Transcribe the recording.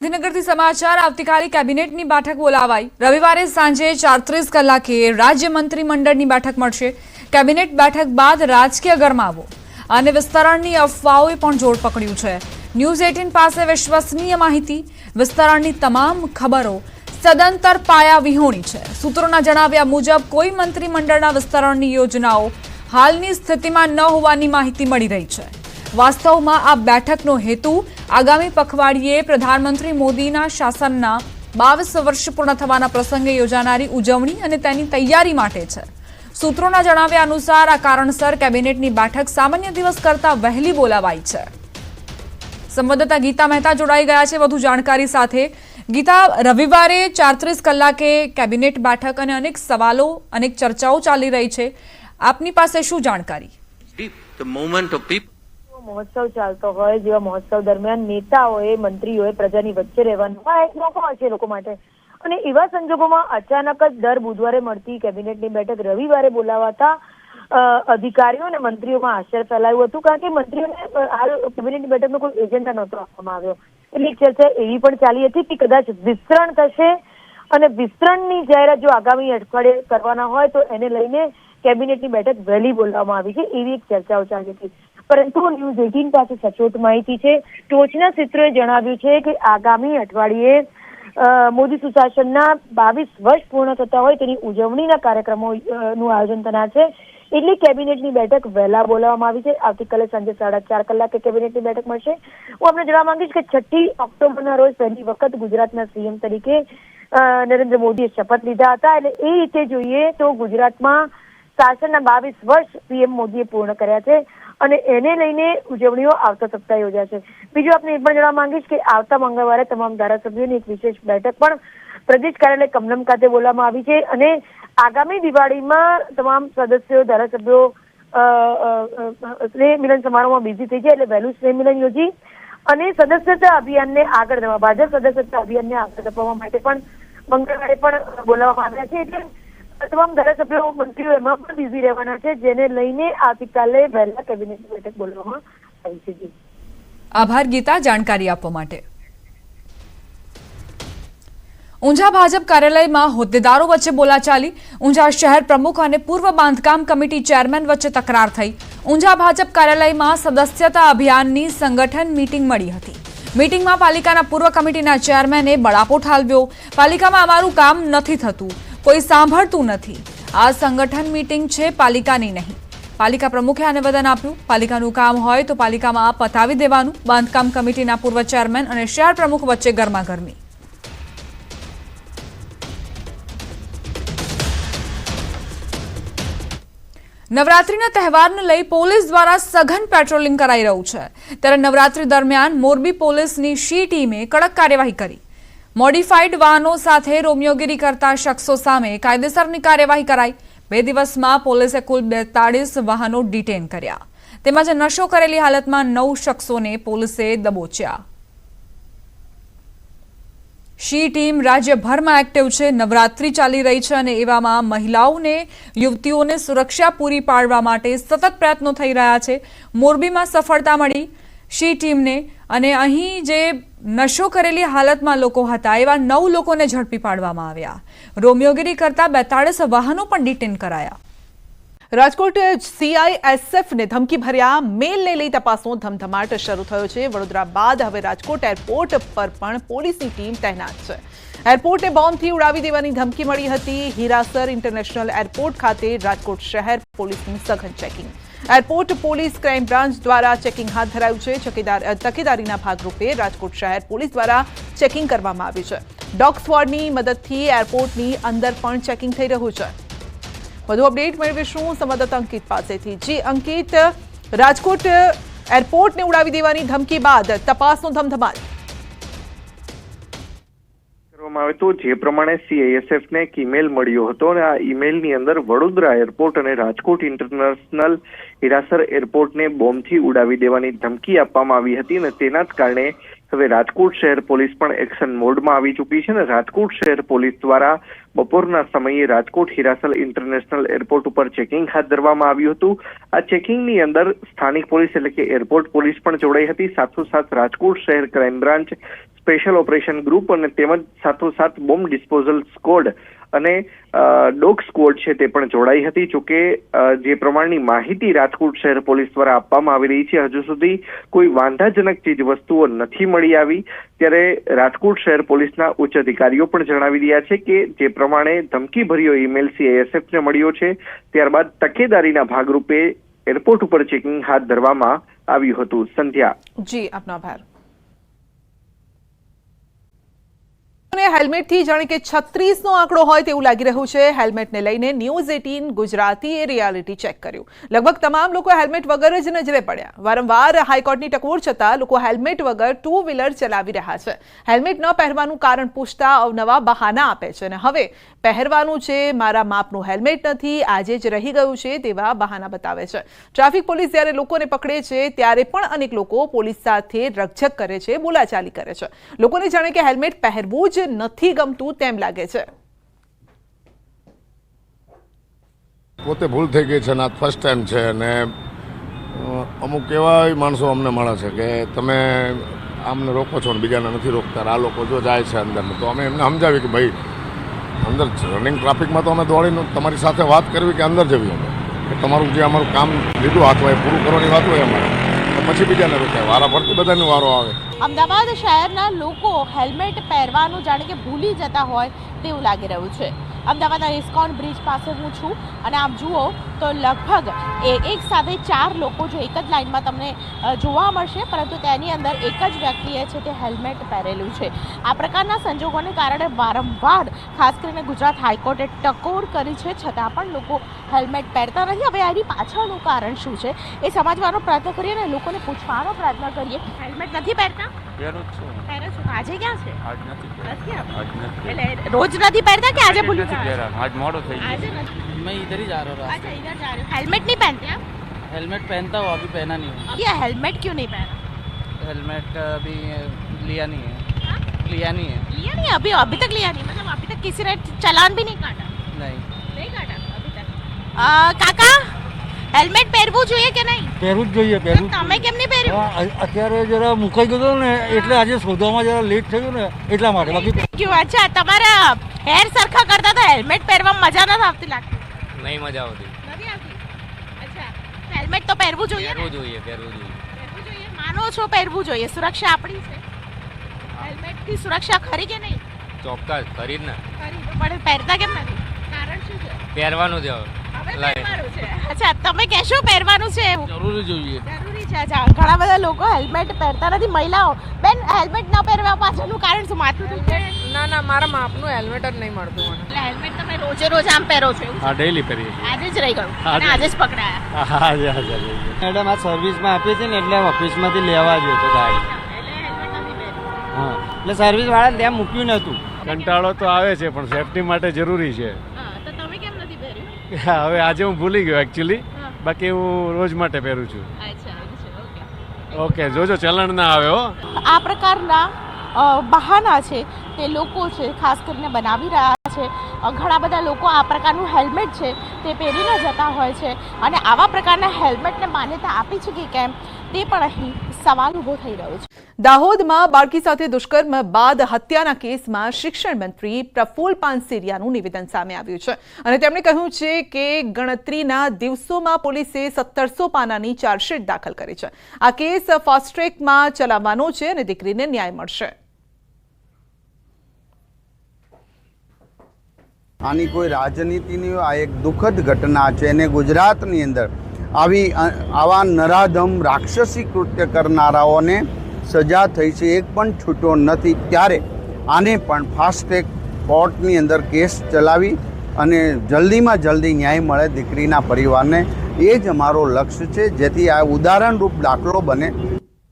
ગાંધીનગરથી સમાચાર આવતીકાલે કેબિનેટની બેઠક બોલાવાઈ રવિવારે સાંજે 4:30 કલાકે રાજ્ય મંત્રીમંડળની બેઠક મળશે। કેબિનેટ બેઠક બાદ રાજકીય ગરમાવો અને વિસ્તરણની અફવાઓએ પણ જોર પકડ્યું છે। ન્યૂઝ 18 પાસે વિશ્વસનીય માહિતી વિસ્તરણની તમામ ખબરો સદંતર પાયા વિહોણી છે। સૂત્રોના જણાવ્યા મુજબ કોઈ મંત્રીમંડળના વિસ્તરણની યોજનાઓ હાલની સ્થિતિમાં ન હોવાની માહિતી મળી રહી છે। વાસ્તવમાં આ બેઠકનો હેતુ આગામી પખવાડિયે પ્રધાનમંત્રી મોદીના શાસનના 22 વર્ષ પૂર્ણ થવાના પ્રસંગે યોજાનારી ઉજવણી અને તેની તૈયારી માટે છે। સૂત્રોના જણાવ્યા અનુસાર આ કારણસર કેબિનેટની બેઠક સામાન્ય દિવસ કરતા વહેલી બોલાવાઈ છે। સંવાદદાતા ગીતા મહેતા જોડાઈ ગયા છે વધુ જાણકારી સાથે। ગીતા, રવિવારે 4:30 કલાકે કેબિનેટ બેઠક અને અનેક સવાલો અનેક ચર્ચાઓ ચાલી રહી છે। આપની પાસે શું જાણકારી? મહોત્સવ ચાલતો હોય જેવા મહોત્સવ દરમિયાન નેતાઓએ મંત્રીઓએ પ્રજાની વચ્ચે રહેવાનું આ એક મોકો છે લોકો માટે અને એવા સંજોગોમાં અચાનક જ દર બુધવારે મળતી કેબિનેટની બેઠક રવિવારે બોલાવાતા અધિકારીઓ અને મંત્રીઓમાં આશ્ચર્ય ફેલાયું હતું કારણ કે મંત્રીઓને આ કેબિનેટની બેઠકનો કોઈ એજન્ડા નહોતો આપવામાં આવ્યો। એટલે ચર્ચા એવી પણ ચાલી હતી કે કદાચ વિસ્તરણ થશે અને વિસ્તરણની જાહેરાત જો આગામી અઠવાડિયે કરવાના હોય તો એને લઈને કેબિનેટની બેઠક વહેલી બોલાવવામાં આવી છે એવી એક ચર્ચાઓ ચાલી હતી। પરંતુ ન્યૂઝ 18 પાસે સચોટ માહિતી છે। ટોચના સૂત્રોએ જણાવ્યું છે કે આગામી અઠવાડિયે મોદી સુશાસનના 22 વર્ષ પૂર્ણ થતા હોય તેની ઉજવણીના કાર્યક્રમોનું આયોજન થનાર છે। એટલે કેબિનેટની બેઠક વહેલા બોલાવવામાં આવી છે। આવતીકાલે સાંજે 4:30 કલાકે કેબિનેટની બેઠક મળશે। હું આપને જણાવવા માંગીશ કે 6 ઓક્ટોબરના રોજ પહેલી વખત ગુજરાતના સીએમ તરીકે નરેન્દ્ર મોદીએ શપથ લીધા હતા। એટલે એ રીતે જોઈએ તો ગુજરાતમાં શાસનના 22 વર્ષ પીએમ મોદીએ પૂર્ણ કર્યા છે અને એને લઈને ઉજવણીઓ આવતા સપ્તાહે યોજાશે। બીજું આપને એ પણ જણાવવા માંગીશ કે આવતા મંગળવારે તમામ ધારાસભ્યોની એક વિશેષ બેઠક પણ પ્રદેશ કાર્યાલય કમલમ ખાતે બોલાવવામાં આવી છે અને આગામી દિવાળીમાં તમામ સદસ્યો ધારાસભ્યો સ્નેહ મિલન સમારોહમાં બિઝી થઈ જાય એટલે વહેલું સ્નેહ મિલન યોજી અને સદસ્યતા અભિયાનને આગળ ધપવા ભાજપ સદસ્યતા અભિયાનને આગળ ધપાવવા માટે પણ મંગળવારે પણ બોલાવવામાં આવ્યા છે। એટલે તમામ ધારાસભ્યો મંત્રીઓ એમાં પણ બિઝી રહેવાના છે જેને લઈને આવતીકાલે વહેલા કેબિનેટની બેઠક બોલાવવામાં આવી છે। આભાર ગીતા, જાણકારી આપવા માટે। ઊંઝા ભાજપ કાર્યાલયમાં હોદ્દેદારો વચ્ચે બોલાચાલી। ઊંઝા શહેર પ્રમુખ અને પૂર્વ બાંધકામ કમિટી ચેરમેન વચ્ચે તકરાર થઈ। ઊંઝા ભાજપ કાર્યાલયમાં સદસ્યતા અભિયાનની સંગઠન મીટિંગ મળી હતી। મીટિંગમાં પાલિકાના પૂર્વ કમિટીના ચેરમેને બળાપો ઠાલવ્યો। પાલિકામાં અમારું કામ નથી થતું, કોઈ સાંભળતું નથી। આ સંગઠન મીટિંગ છે, પાલિકાની નહીં। પાલિકા પ્રમુખે આને આપ્યું। પાલિકાનું કામ હોય તો પાલિકામાં પતાવી દેવાનું। બાંધકામ કમિટીના પૂર્વ ચેરમેન અને શહેર પ્રમુખ વચ્ચે ગરમાગરમી। નવરાત્રીના તહેવારને લઈ પોલીસ દ્વારા સઘન પેટ્રોલિંગ કરાઈ રહ્યું છે। ત્યારે નવરાત્રી દરમિયાન મોરબી પોલીસની શી ટીમે કડક કાર્યવાહી કરી। મોડિફાઈડ વાહનો સાથે રોમિયોગીરી કરતા શખ્સો સામે કાયદેસરની કાર્યવાહી કરાઈ। 2 દિવસમાં પોલીસે કુલ 42 વાહનો ડિટેન કર્યા। તેમજ નશો કરેલી હાલતમાં 9 શખ્સોને પોલીસે દબોચ્યા। શી ટીમ રાજ્યભરમાં એક્ટિવ છે। નવરાત્રી ચાલી રહી છે અને એવામાં મહિલાઓને યુવતીઓને સુરક્ષા પૂરી પાડવા માટે સતત પ્રયત્નો થઈ રહ્યા છે। મોરબીમાં સફળતા મળી શી ટીમને અને અહીં જે નશો કરેલી હાલતમાં લોકો હતા એવા 9 લોકોને ઝડપી પાડવામાં આવ્યા। રોમિયોગીરી કરતા 42 વાહનો પણ ડિટેન કરાયા। રાજકોટ CISFને ધમકી ભર્યા મેલને લઈ તપાસનો ધમધમાટ શરૂ થયો છે। વડોદરા બાદ હવે રાજકોટ એરપોર્ટ પર પણ પોલીસની ટીમ તૈનાત છે। એરપોર્ટને બોમ્બથી ઉડાવી દેવાની ધમકી મળી હતી। હીરાસર ઇન્ટરનેશનલ એરપોર્ટ ખાતે રાજકોટ શહેર પોલીસનું સઘન checking. Airport police crime branch દ્વારા ચેકિંગ હાથ ધરાયું છે। તકેદારીના ભાગરૂપે રાજકોટ શહેર પોલીસ દ્વારા ચેકિંગ કરવામાં આવ્યું છે। ડોગ સ્ક્વોડની મદદથી એરપોર્ટની અંદર પણ ચેકિંગ થઈ રહ્યું છે। વધુ અપડેટ મેળવીશું સંવાદદાતા અંકિત પાસેથી। જી અંકિત, રાજકોટ એરપોર્ટને ઉડાવી દેવાની ધમકી બાદ તપાસનો ધમધમાટ। આવે તો જે પ્રમાણે CISFને એક ઈમેલ મળ્યો હતો અને આ ઈમેલની અંદર વડોદરા એરપોર્ટ અને રાજકોટ ઇન્ટરનેશનલ હીરાસર એરપોર્ટને બોમ્બથી ઉડાવી દેવાની ધમકી આપવામાં આવી હતી અને તેના જ કારણે હવે રાજકોટ શહેર પોલીસ પણ એક્શન મોડમાં આવી ચૂકી છે અને રાજકોટ શહેર પોલીસ દ્વારા બપોરના સમયે રાજકોટ હિરાસલ ઇન્ટરનેશનલ એરપોર્ટ ઉપર ચેકિંગ હાથ ધરવામાં આવ્યું હતું. આ ચેકિંગની અંદર સ્થાનિક પોલીસ એટલે કે એરપોર્ટ પોલીસ પણ જોડાઈ હતી. સાથોસાથ રાજકોટ શહેર crime branch, special operation group અને તેમજ સાથોસાથ બોમ્બ ડિસ્પોઝલ સ્કોડ અને ડોગ સ્કોડ છે તે પણ જોડાઈ હતી. જોકે જે પ્રમાણની માહિતી રાજકોટ શહેર પોલીસ દ્વારા આપવામાં આવી રહી છે, હજુ સુધી કોઈ વાંધાજનક ચીજ વસ્તુઓ નથી મળી આવી. ત્યારે રાજકોટ શહેર પોલીસના ઉચ્ચ અધિકારીઓ પણ જણાવી રહ્યા છે કે જે પ્રમાણે ધમકીભર્યો ઈમેલ CISFને મળ્યો છે, ત્યારબાદ તકેદારીના ભાગરૂપે એરપોર્ટ ઉપર ચેકિંગ હાથ ધરવામાં આવ્યું હતું. સંધ્યા. જી, આપનો આભાર. હેલ્મેટથી જાણે કે 36નો આંકડો હોય તેવું લાગી રહ્યું છે. હેલ્મેટને લઈને ન્યૂઝ 18 ગુજરાતીએ રિયાલિટી ચેક કર્યું. લગભગ તમામ લોકો હેલ્મેટ વગર જ નજરે પડ્યા. વારંવાર હાઈકોર્ટની ટકોર છતાં લોકો હેલ્મેટ વગર ટુ વ્હીલર ચલાવી રહ્યા છે. હેલ્મેટ ન પહેરવાનું કારણ પૂછતા અવનવા બહાના આપે છે અને હવે પહેરવાનું છે, મારા માપનું હેલ્મેટ નથી, આજે જ રહી ગયું છે તેવા બહાના બતાવે છે. ટ્રાફિક પોલીસ જ્યારે લોકોને પકડે છે ત્યારે પણ અનેક લોકો પોલીસ સાથે રકઝક કરે છે, બોલાચાલી કરે છે. લોકોને જાણે કે હેલ્મેટ પહેરવું જ નથી ગમતું તેમ લાગે છે. પોતે ભૂલ થઈ ગઈ છે અને આ ફર્સ્ટ ટાઈમ છે અને અમુક એવા માણસો અમને મળે છે કે તમે આમને રોકો છો ને બીજાને નથી રોકતા. આ લોકો જો જાય છે અંદર તો અમે એમને સમજાવી કે ભાઈ અંદર રનિંગ ટ્રાફિકમાં તો અમે દોડીને તમારી સાથે વાત કરવી કે અંદર જવી, અમે કે તમારું જે અમારું કામ લીધું હાથ હોય પૂરું કરવાની વાત હોય અમારે, તો પછી બીજાને રોકાય. વારા ફરતી બધાનો વારો આવે. અમદાવાદ શહેરના લોકો હેલ્મેટ પહેરવાનું જાણે કે ભૂલી જતા હોય તેવું લાગી રહ્યું છે. અમદાવાદના ઇસ્કોન બ્રિજ પાસે હું છું અને આપ જુઓ તો લગભગ એક સાથે 4 લોકો જો એક જ લાઇનમાં તમને જોવા મળશે, પરંતુ તેની અંદર એક જ વ્યક્તિએ છે તે હેલ્મેટ પહેરેલું છે. આ પ્રકારના સંજોગોને કારણે વારંવાર ખાસ કરીને ગુજરાત હાઈકોર્ટે ટકોર કરી છે, છતાં પણ લોકો હેલ્મેટ પહેરતા નથી. હવે આની પાછળનું કારણ શું છે એ સમજવાનો પ્રયત્ન કરીએ અને લોકોને પૂછવાનો પ્રયત્ન કરીએ. હેલ્મેટ નથી પહેરતા? પહેરો છો. આજે ક્યાં છે? એટલે રોજ નથી પહેરતા કે આજે ભૂલી ગયા? आज मोड़ो थे આજે નથી. मैं इधर ही जा रहा हूँ अच्छा, इधर जा रहे हो. हेलमेट नहीं पहनते आप? हेलमेट पहनता हूँ, अभी पहना नहीं हूँ. ये हेलमेट क्यों नहीं पहना? हेलमेट अभी लिया नहीं है. लिया नहीं है. लिया नहीं अभी? अभी तक लिया नहीं मतलब अभी तक किसी ने चालान भी नहीं काटा? नहीं काटा अभी तक. काका હેલ્મેટ પહેરવું જોઈએ કે નહીં? પહેરવું જ જોઈએ. પહેરવું તમે કેમ નહીં પહેર્યું? અત્યારે જરા મુકાઈ ગયો ને એટલે આજે શોધવામાં જરા લેટ થયું ને એટલા માટે. બાકી ક્યું? અચ્છા, તમારા હેર સરખા કરતા તો હેલ્મેટ પહેરવામાં મજા નથી આવતી લાગતી? नहीं मजा होती. નથી આવતી? અચ્છા, હેલ્મેટ તો પહેરવું જોઈએ ને? પહેરવું જોઈએ. પહેરવું જોઈએ. માનો છો પહેરવું જોઈએ? સુરક્ષા આપણી છે. હેલ્મેટથી સુરક્ષા ખરી કે નહીં? ચોક્કસ ખરીદ ને. ખરી. પણ પહેરતા કેમ નથી? કારણ શું છે? પહેરવાનું છે હવે પહેરવાનું છે. અચ્છા, તમે કહેશો પહેરવાનું છે એવું? જરૂરી જોઈએ. જરૂરી છે. અચ્છા, ઘણા બધા લોકો હેલ્મેટ પહેરતા નથી. મહિલાઓ બેન હેલ્મેટ ન પહેરવા પાછળનું કારણ શું? માથું દુખે? ના ના, મારા માપનું હેલ્મેટ જ નહીં મળતું મને. એટલે હેલ્મેટ તમે રોજે રોજ આમ પહેરો છો એવું? હા, ડેઈલી પહેરીએ. આજે જ રહી ગયું અને આજે જ પકડાયા? હા. મેડમ આ સર્વિસમાં આપી હતી ને એટલે ઓફિસમાંથી લેવા ગયો હતો ગાડી. એટલે હેલ્મેટ નથી પહેર્યું. હા, એટલે સર્વિસવાળા ત્યાં મૂક્યું નહોતું. કંટાળો તો આવે છે પણ સેફટી માટે જરૂરી છે. હા, તો તમે કેમ નથી પહેર્યું? હવે આજે હું ભૂલી ગયો એકચ્યુઅલી, બાકી હું રોજ માટે પહેરું છું. અચ્છા, એવું છે. ઓકે, જોજો ચલણ ના આવે હો. આ પ્રકારના બહાના છે તે લોકો છે ખાસ કરીને બનાવી રહ્યા છે. ઘણા બધા લોકો આ પ્રકારનું હેલ્મેટ છે તે પહેરીને જતા હોય છે અને આવા પ્રકારના હેલ્મેટને માન્યતા આપી છે કે કેમ તે પણ અહીં સવાલ ઊભો થઈ રહ્યો છે. દાહોદમાં બાળકી સાથે દુષ્કર્મ બાદ હત્યાના કેસમાં શિક્ષણ મંત્રી પ્રફુલ પાનસેરિયાનું નિવેદન સામે આવ્યું છે અને તેમણે કહ્યું છે કે ગણતરીના દિવસોમાં પોલીસે 1700 પાનાની ચાર્જશીટ દાખલ કરી છે. આ કેસ ફાસ્ટ ટ્રેકમાં ચલાવવાનો છે અને દીકરીને ન્યાય મળશે. આની કોઈ રાજનીતિની આ એક દુઃખદ ઘટના છે અને ગુજરાતની અંદર આવા નરાધમ રાક્ષસી કૃત્ય કરનારાઓને સજા થઈ છે, એક પણ છૂટો નથી. ત્યારે આને પણ ફાસ્ટ ટ્રેક કોર્ટની અંદર કેસ ચલાવી અને જલ્દીમાં જલ્દી ન્યાય મળે દીકરીના પરિવારને, એ જ અમારો લક્ષ્ય છે, જેથી આ ઉદાહરણરૂપ દાખલો બને